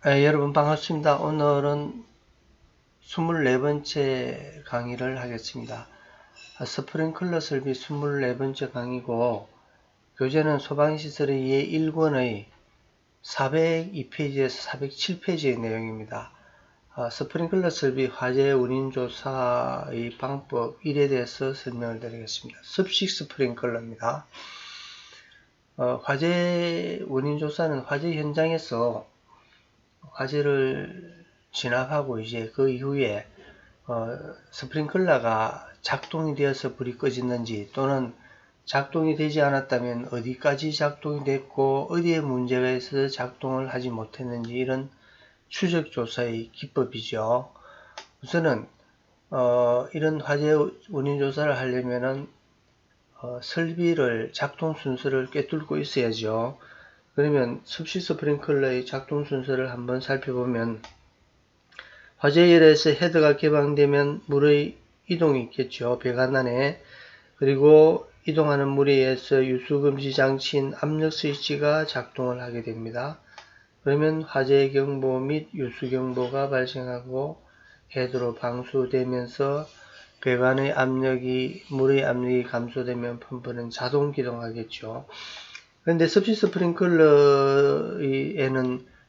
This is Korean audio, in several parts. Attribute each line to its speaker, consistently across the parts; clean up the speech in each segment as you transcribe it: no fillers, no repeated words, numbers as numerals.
Speaker 1: 여러분 반갑습니다. 오늘은 24번째 강의를 하겠습니다. 스프링클러 설비 24번째 강의고 교재는 소방시설의 예1권의 402페이지에서 407페이지의 내용입니다. 스프링클러 설비 화재 원인조사의 방법 1에 대해서 설명을 드리겠습니다. 습식 스프링클러입니다. 화재 원인조사는 화재 현장에서 화재를 진압하고 이제 그 이후에 스프링클러가 작동이 되어서 불이 꺼졌는지 또는 작동이 되지 않았다면 어디까지 작동이 됐고 어디에 문제가 있어서 작동을 하지 못했는지 이런 추적조사의 기법이죠. 우선은 이런 화재 원인 조사를 하려면은 설비를 작동 순서를 꿰뚫고 있어야죠. 그러면 습식 스프링클러의 작동 순서를 한번 살펴보면 화재열에서 헤드가 개방되면 물의 이동이 있겠죠. 배관 안에. 그리고 이동하는 물에 의해서 유수금지 장치인 압력 스위치가 작동을 하게 됩니다. 그러면 화재 경보 및 유수 경보가 발생하고 헤드로 방수되면서 배관의 압력이 물의 압력이 감소되면 펌프는 자동 기동하겠죠. 그런데 습식 스프링클러에는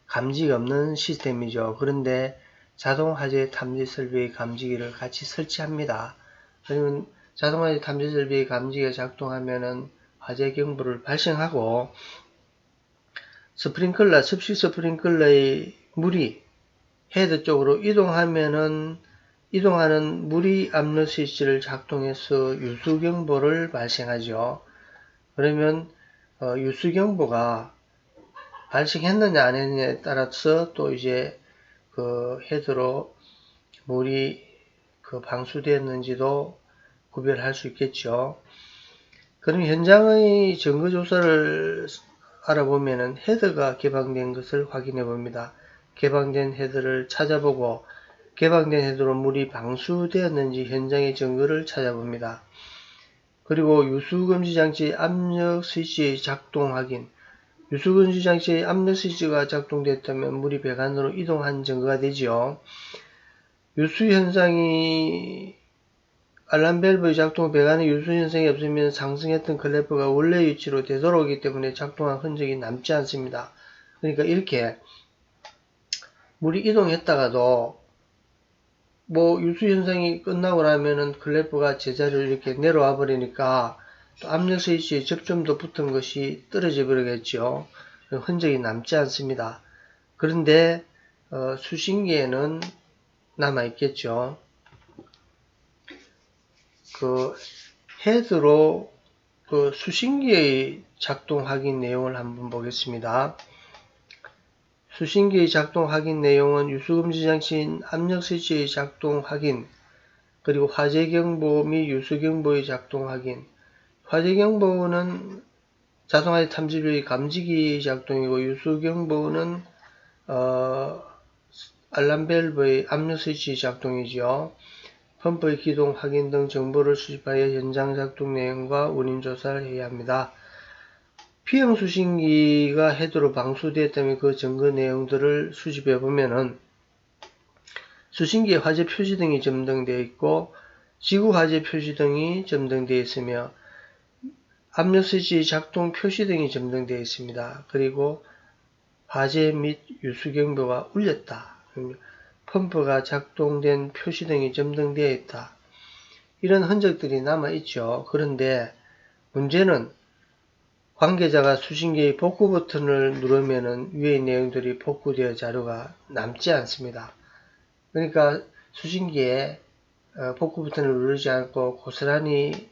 Speaker 1: 감지가 없는 시스템이죠. 그런데 자동 화재 탐지 설비의 감지기를 같이 설치합니다. 그러면 자동 화재 탐지 설비의 감지기가 작동하면은 화재 경보를 발생하고 습식 스프링클러의 물이 헤드 쪽으로 이동하면은 이동하는 물이 압력 스위치를 작동해서 유수 경보를 발생하죠. 그러면 유수경보가 발생했느냐 안 했느냐에 따라서 또 이제 그 헤드로 물이 방수되었는지도 구별할 수 있겠죠. 그럼 현장의 증거조사를 알아보면은 헤드가 개방된 것을 확인해 봅니다. 개방된 헤드를 찾아보고 개방된 헤드로 물이 방수되었는지 현장의 증거를 찾아봅니다. 그리고 유수금지 장치의 압력 스위치 작동 확인. 유수금지 장치의 압력 스위치가 작동됐다면 물이 배관으로 이동한 증거가 되지요. 유수 현상이 알람 밸브의 작동 배관에 유수 현상이 없으면 상승했던 클래프가 원래 위치로 되돌아오기 때문에 작동한 흔적이 남지 않습니다. 그러니까 이렇게 물이 이동했다가도 유수 현상이 끝나고 나면은 클래프가 제자리로 이렇게 내려와 버리니까 또 압력 스위치에 접점도 붙은 것이 떨어져 버리겠죠. 흔적이 남지 않습니다. 그런데 수신기에는 남아 있겠죠. 그 헤드로 그 수신기의 작동 확인 내용을 한번 보겠습니다. 수신기의 작동 확인 내용은 유수금지 장치인 압력 스위치의 작동 확인, 그리고 화재경보 및 유수경보의 작동 확인. 화재경보는 자동화재 탐지기의 감지기 작동이고 유수경보는 알람 밸브의 압력 스위치 작동이죠. 펌프의 기동 확인 등 정보를 수집하여 현장 작동 내용과 원인 조사를 해야 합니다. 피형 수신기가 헤드로 방수되었다면 그 증거 내용들을 수집해 보면은 수신기에 화재 표시등이 점등되어 있고 지구 화재 표시등이 점등되어 있으며 압력 스위치 작동 표시등이 점등되어 있습니다. 그리고 화재 및 유수 경보가 울렸다. 펌프가 작동된 표시등이 점등되어 있다. 이런 흔적들이 남아 있죠. 그런데 문제는 관계자가 수신기의 복구 버튼을 누르면은 위의 내용들이 복구되어 자료가 남지 않습니다. 그러니까 수신기에 복구 버튼을 누르지 않고 고스란히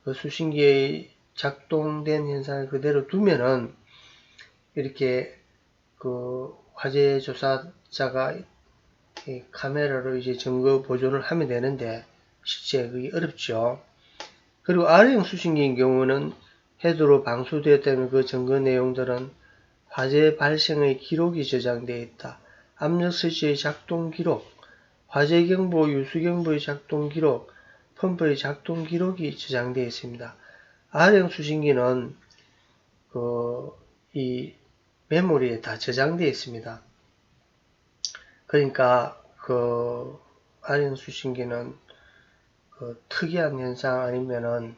Speaker 1: 그 수신기의 작동된 현상을 그대로 두면은 이렇게 그 화재 조사자가 카메라로 이제 증거 보존을 하면 되는데 실제 그게 어렵죠. 그리고 R형 수신기인 경우는 헤드로 방수되었다면 그 증거 내용들은 화재 발생의 기록이 저장되어 있다. 압력 스위치의 작동 기록, 화재 경보, 유수 경보의 작동 기록, 펌프의 작동 기록이 저장되어 있습니다. R형 수신기는 이 메모리에 다 저장되어 있습니다. 그러니까 그 아령 수신기는 그 특이한 현상 아니면은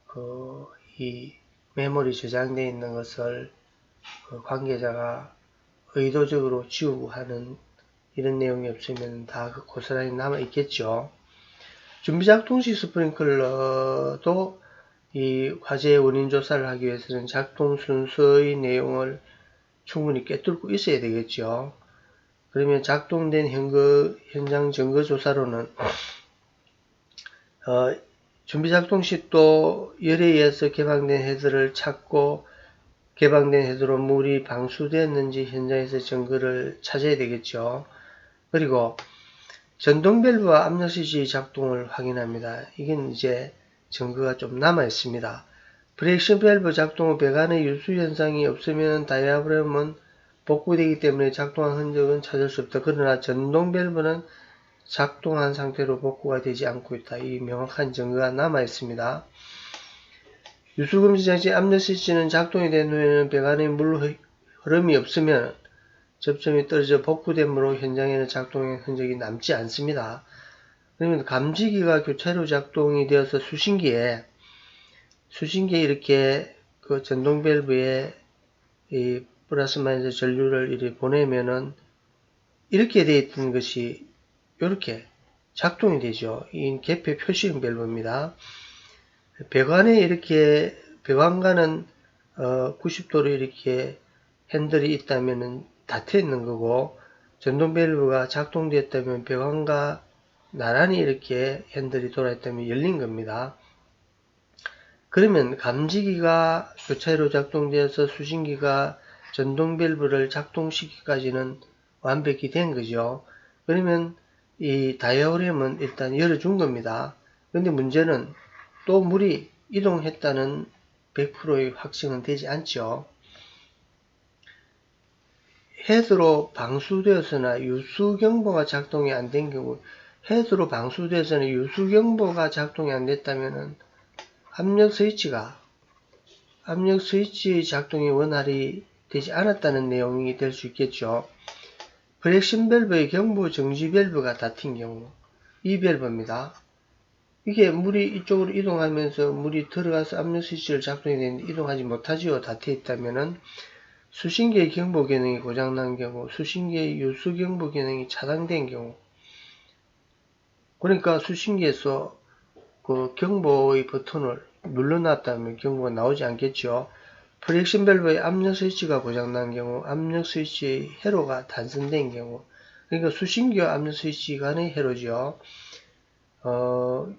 Speaker 1: 그 이 메모리 저장되어 있는 것을 그 관계자가 의도적으로 지우고 하는 이런 내용이 없으면 다 고스란히 남아 있겠죠. 준비작동시 스프링클러도 이 화재의 원인 조사를 하기 위해서는 작동 순서의 내용을 충분히 꿰뚫고 있어야 되겠죠. 그러면 작동된 현장 증거 조사로는 준비작동 시 또 열에 의해서 개방된 헤드를 찾고 개방된 헤드로 물이 방수되었는지 현장에서 증거를 찾아야 되겠죠. 그리고 전동 밸브와 압력 스위치 작동을 확인합니다. 이건 이제 증거가 좀 남아 있습니다. 브레이크 밸브 작동 후 배관의 유수 현상이 없으면 다이아프램은 복구되기 때문에 작동한 흔적은 찾을 수 없다. 그러나 전동 밸브는 작동한 상태로 복구가 되지 않고 있다. 이 명확한 증거가 남아 있습니다. 유수금지 장치 압력 스위치는 작동이 된 후에는 배관에 물 흐름이 없으면 접점이 떨어져 복구됨으로 현장에는 작동의 흔적이 남지 않습니다. 그러면 감지기가 교차로 작동이 되어서 수신기에 이렇게 그 전동 밸브에 이 플러스 마이너스 전류를 이렇게 보내면은 이렇게 되어 있던 것이 이렇게 작동이 되죠. 이 개폐 표시형 밸브입니다. 배관에 이렇게 배관과는 90도로 이렇게 핸들이 있다면은 닫혀 있는 거고, 전동 밸브가 작동되었다면 배관과 나란히 이렇게 핸들이 돌아있다면 열린 겁니다. 그러면 감지기가 교차로 작동되어서 수신기가 전동 밸브를 작동시키기까지는 완벽히 된 거죠. 그러면 이 다이어프램은 일단 열어준 겁니다. 근데 문제는 또 물이 이동했다는 100%의 확증은 되지 않죠. 헤드로 방수되어서나 유수경보가 작동이 안 된 경우, 헤드로 방수되어서나 유수경보가 작동이 안 됐다면은 압력 스위치의 작동이 원활히 되지 않았다는 내용이 될 수 있겠죠. 브렉신 밸브의 경보 정지 밸브가 닫힌 경우, 이 밸브입니다. 이게 물이 이쪽으로 이동하면서 물이 들어가서 압력 스위치를 작동이 되는데 이동하지 못하지요. 닫혀 있다면은 수신기의 경보 기능이 고장난 경우, 수신기의 유수 경보 기능이 차단된 경우, 그러니까 수신기에서 그 경보의 버튼을 눌러놨다면 경보가 나오지 않겠죠. 프렉션 밸브의 압력 스위치가 고장난 경우, 압력 스위치의 회로가 단선된 경우, 그러니까 수신기와 압력 스위치 간의 회로죠.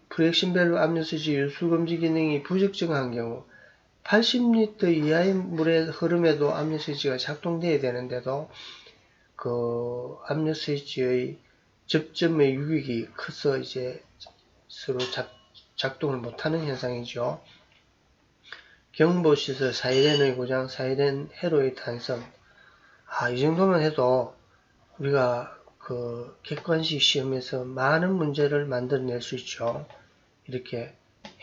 Speaker 1: 프렉션 밸브 압력 스위치 유수 금지 기능이 부적정한 경우, 80리터 이하의 물의 흐름에도 압력 스위치가 작동되어야 되는데도 그 압력 스위치의 접점의 유격이 커서 이제 서로 작동을 못하는 현상이죠. 경보시설 사이렌의 고장, 사이렌 회로의 단선. 이 정도만 해도 우리가 그 객관식 시험에서 많은 문제를 만들어낼 수 있죠. 이렇게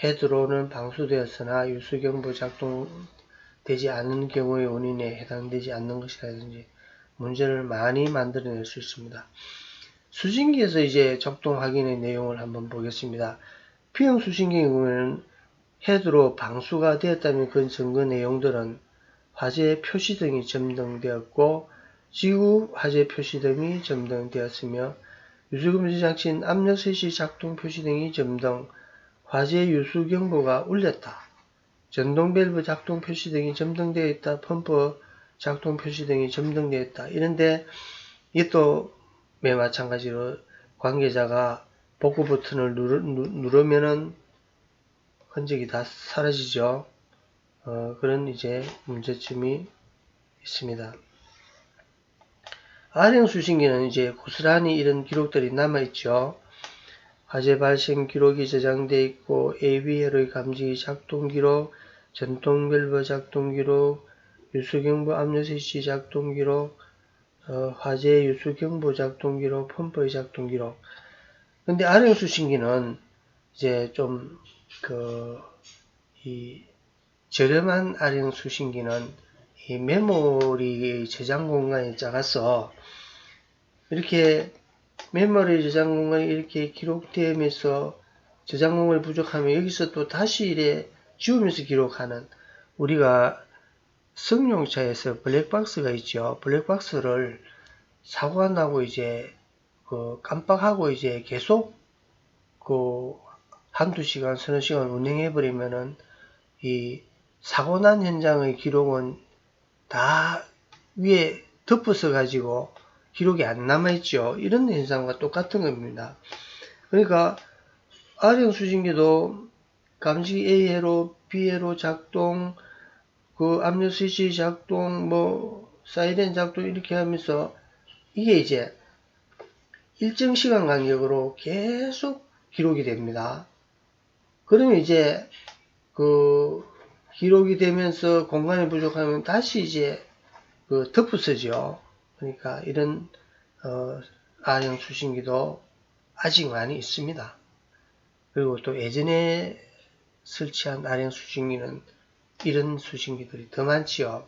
Speaker 1: 헤드로는 방수되었으나 유수경보 작동되지 않는 경우의 원인에 해당되지 않는 것이라든지 문제를 많이 만들어낼 수 있습니다. 수신기에서 이제 작동 확인의 내용을 한번 보겠습니다. P형 수신기의 경우에는 헤드로 방수가 되었다면 그 증거 내용들은 화재 표시등이 점등되었고 지구 화재 표시등이 점등되었으며 유수금지 장치인 압력 스위치 작동 표시등이 점등, 화재 유수 경보가 울렸다. 전동 밸브 작동 표시등이 점등되어 있다. 펌프 작동 표시등이 점등되어 있다. 이런데 이게 또 매 마찬가지로 관계자가 복구 버튼을 누르면은 흔적이 다 사라지죠. 그런 이제 문제점이 있습니다. R형 수신기는 이제 고스란히 이런 기록들이 남아있죠. 화재 발생 기록이 저장되어 있고 ABL의 감지 작동 기록, 전동 밸브 작동 기록, 유수경보 압력 스위치 작동 기록, 화재 유수경보 작동 기록, 펌프의 작동 기록. 근데 R형 수신기는 이제 좀 이 저렴한 R형 수신기는 이 메모리 저장 공간이 작아서 이렇게 메모리 저장 공간이 이렇게 기록되면서 저장 공간이 부족하면 여기서 또 다시 이래 지우면서 기록하는, 우리가 승용차에서 블랙박스가 있죠. 블랙박스를 사고가 나고 이제 깜빡하고 이제 계속 한두 시간, 서너 시간 운행해 버리면은 이 사고 난 현장의 기록은 다 위에 덮어서 가지고 기록이 안 남아있죠. 이런 현상과 똑같은 겁니다. 그러니까 R형 수신기도 감지 A회로, B회로 작동, 압력 스위치 작동, 사이렌 작동 이렇게 하면서 이게 이제 일정 시간 간격으로 계속 기록이 됩니다. 그러면 이제 기록이 되면서 공간이 부족하면 다시 이제 덮어서죠. 그러니까 이런 R형 수신기도 아직 많이 있습니다. 그리고 또 예전에 설치한 R형 수신기는 이런 수신기들이 더 많지요.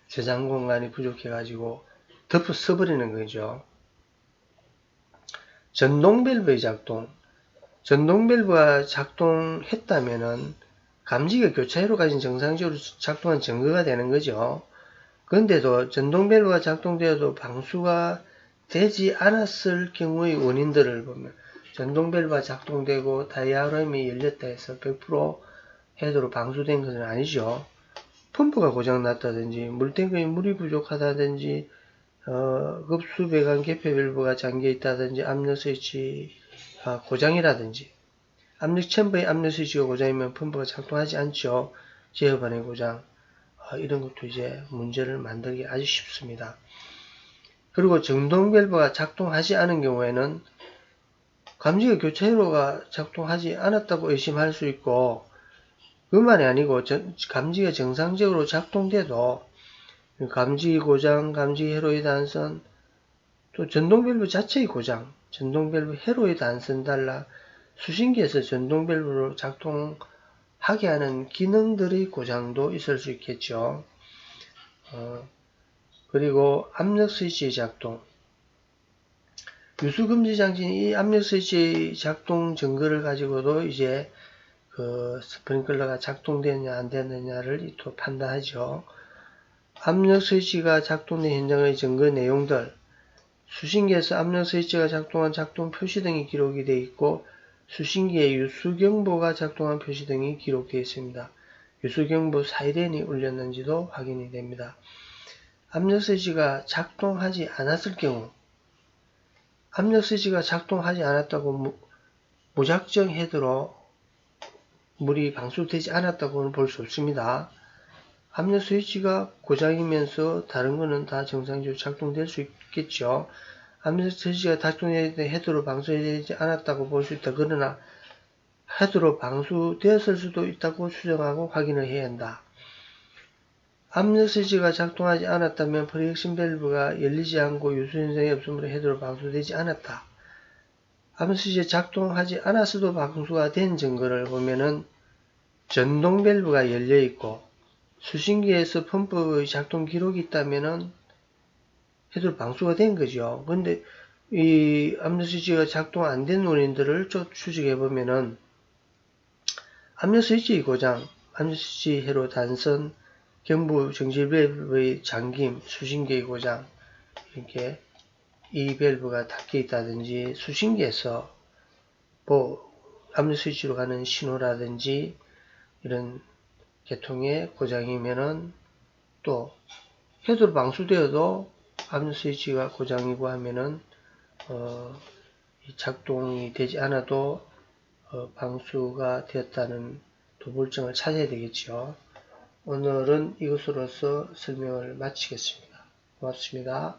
Speaker 1: 저장 공간이 부족해가지고 덮어 버리는 거죠. 전동 밸브의 작동. 전동 밸브가 작동했다면은 감지기가 교차회로 가진 정상적으로 작동한 증거가 되는 거죠. 그런데도 전동 밸브가 작동되어도 방수가 되지 않았을 경우의 원인들을 보면, 전동 밸브가 작동되고 다이아프램이 열렸다 해서 100% 헤드로 방수된 것은 아니죠. 펌프가 고장났다든지 물탱크에 물이 부족하다든지 급수 배관 개폐 밸브가 잠겨 있다든지 압력 스위치가 고장이라든지, 압력 챔버의 압력 스위치가 고장이면 펌프가 작동하지 않죠. 제어반의 고장, 이런 것도 이제 문제를 만들기 아주 쉽습니다. 그리고 전동 밸브가 작동하지 않은 경우에는 감지기 교차회로가 작동하지 않았다고 의심할 수 있고, 그만이 아니고 감지기가 정상적으로 작동돼도 감지기 고장, 감지기 회로의 단선, 또 전동 밸브 자체의 고장, 전동 밸브 회로의 단선 달라 수신기에서 전동 밸브로 작동하게 하는 기능들의 고장도 있을 수 있겠죠. 그리고 압력 스위치의 작동. 유수금지 장치는 이 압력 스위치의 작동 증거를 가지고도 이제 스프링클러가 작동되느냐 안 되느냐를 또 판단하죠. 압력 스위치가 작동된 현장의 증거 내용들. 수신기에서 압력 스위치가 작동한 작동 표시등이 기록이 되어 있고, 수신기에 유수경보가 작동한 표시등이 기록되어 있습니다. 유수경보 사이렌이 울렸는지도 확인이 됩니다. 압력 스위치가 작동하지 않았을 경우, 압력 스위치가 작동하지 않았다고 무작정 헤드로 물이 방수되지 않았다고는 볼 수 없습니다. 압력 스위치가 고장이면서 다른 거는 다 정상적으로 작동될 수 있겠죠. 압력 스위치가 작동될 때 헤드로 방수되지 않았다고 볼 수 있다. 그러나 헤드로 방수되었을 수도 있다고 추정하고 확인을 해야 한다. 압력 스위치가 작동하지 않았다면 프리액션 밸브가 열리지 않고 유수 현상이 없으므로 헤드로 방수되지 않았다. 압력 스위치가 작동하지 않았어도 방수가 된 증거를 보면은 전동 밸브가 열려 있고 수신기에서 펌프의 작동 기록이 있다면은 헤드로 방수가 된 거죠. 근데 이 압력 스위치가 작동 안 된 원인들을 쭉 추적해 보면은 압력 스위치 고장, 압력 스위치 회로 단선, 경부 정지 밸브의 잠김, 수신기의 고장, 이렇게 이 밸브가 닫혀 있다든지, 수신기에서 압력 스위치로 가는 신호라든지 이런 계통의 고장이면은, 또 헤드로 방수되어도 압력 스위치가 고장이고 하면은 작동이 되지 않아도 방수가 되었다는 도불증을 찾아야 되겠죠. 오늘은 이것으로서 설명을 마치겠습니다. 고맙습니다.